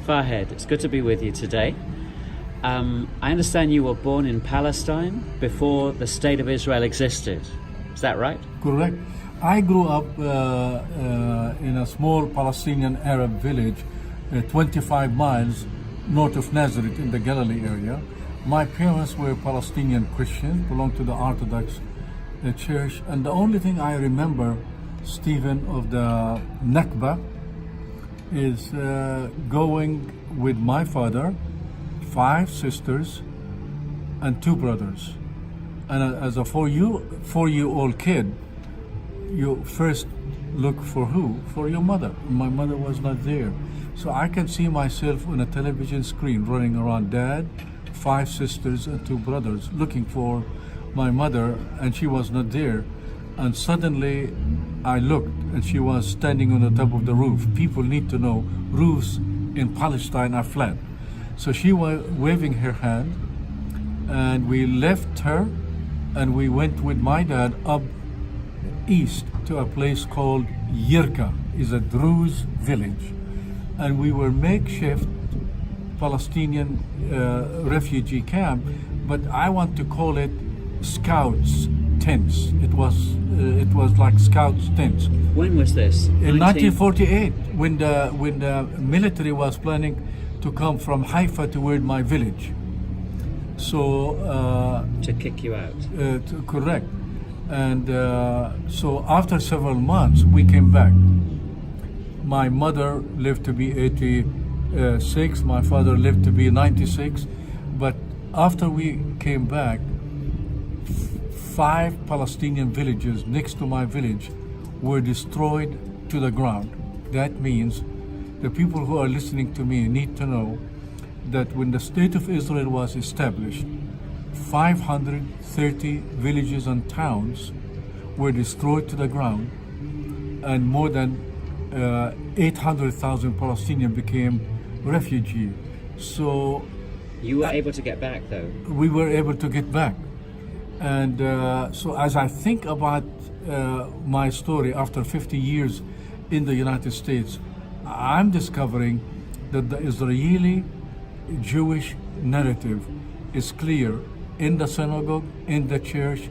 Fahed, it's good to be with you today. I understand you were born in Palestine before the State of Israel existed. Is that right? Correct. I grew up in a small Palestinian Arab village 25 miles north of Nazareth in the Galilee area. My parents were Palestinian Christians, belonged to the Orthodox Church, and the only thing I remember, Stephen, of the Nakba is going with my father, 5 sisters, and 2 brothers. And as a 4-year-old kid, you first look for who? For your mother. My mother was not there. So I can see myself on a television screen running around, Dad, 5 sisters, and 2 brothers, looking for my mother, and she was not there. And suddenly I looked and she was standing on the top of the roof. People need to know roofs in Palestine are flat. So she was waving her hand, and we left her and we went with my dad up east to a place called Yirka, is a Druze village. And we were makeshift Palestinian refugee camp, but I want to call it Scouts tents. It was like Scouts tents. When was this? In 1948, when the military was planning to come from Haifa toward my village. So to kick you out. Correct. And so after several months, we came back. My mother lived to be 86. My father lived to be 96. But after we came back, 5 Palestinian villages next to my village were destroyed to the ground. That means the people who are listening to me need to know that when the State of Israel was established, 530 villages and towns were destroyed to the ground, and more than 800,000 Palestinians became refugees. So you were able to get back, though? We were able to get back. And so as I think about my story after 50 years in the United States, I'm discovering that the Israeli Jewish narrative is clear in the synagogue, in the church,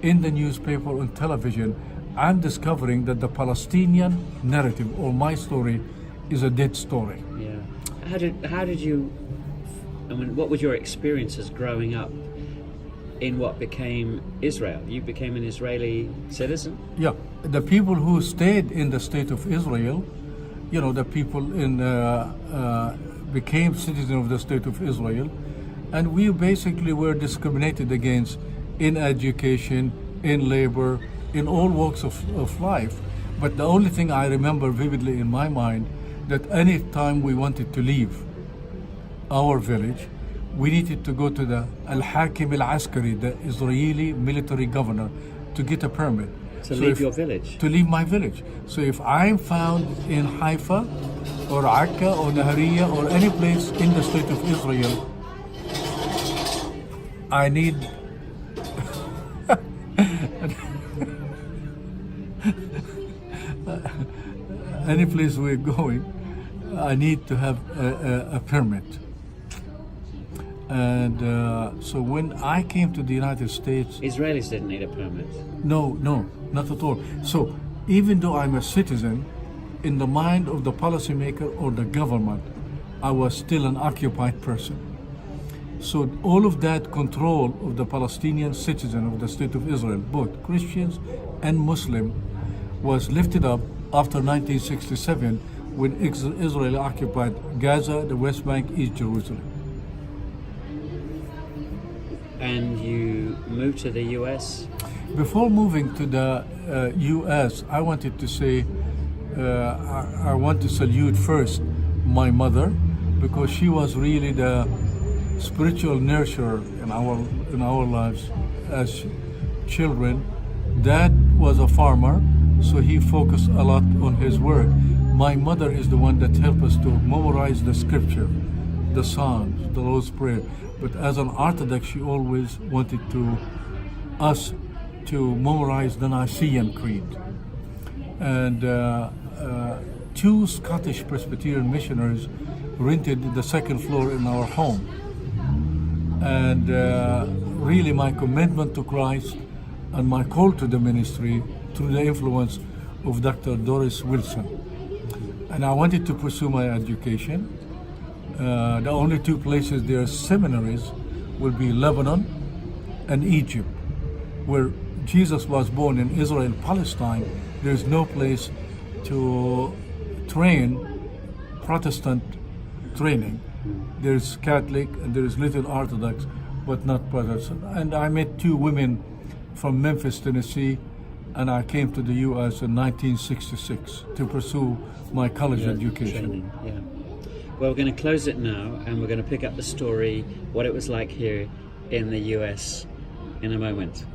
in the newspaper, on television. I'm discovering that the Palestinian narrative, or my story, is a dead story. Yeah. How did you, I mean, what were your experiences growing up in what became Israel? You became an Israeli citizen? Yeah. The people who stayed in the State of Israel, you know, the people became citizens of the State of Israel, and we basically were discriminated against in education, in labor, in all walks of life. But the only thing I remember vividly in my mind, that any time we wanted to leave our village, we needed to go to the Al-Hakim Al-Askari, the Israeli military governor, to get a permit. To leave your village? To leave my village. So if I'm found in Haifa or Akka or Nahariya or any place in the State of Israel, I need any place we're going, I need to have a permit. And so when I came to the United States... Israelis didn't need a permit? No, not at all. So even though I'm a citizen, in the mind of the policymaker or the government, I was still an occupied person. So all of that control of the Palestinian citizen of the State of Israel, both Christians and Muslim, was lifted up after 1967 when Israel occupied Gaza, the West Bank, East Jerusalem. And you moved to the US? Before moving to the US, I wanted to say, I want to salute first my mother, because she was really the spiritual nurturer in our lives as children. Dad was a farmer, so he focused a lot on his work. My mother is the one that helped us to memorize the scripture, the Psalms, the Lord's Prayer. But as an Orthodox, she always wanted us to memorize the Nicene Creed. And 2 Scottish Presbyterian missionaries rented the second floor in our home. And really my commitment to Christ and my call to the ministry through the influence of Dr. Doris Wilson. And I wanted to pursue my education. The only two places there are seminaries will be Lebanon and Egypt. Where Jesus was born in Israel, Palestine, there's no place to train Protestant training. There's Catholic and there's little Orthodox, but not Protestant. And I met two women from Memphis, Tennessee, and I came to the U.S. in 1966 to pursue my college education. Training, yeah. Well, we're going to close it now, and we're going to pick up the story, what it was like here in the U.S. in a moment.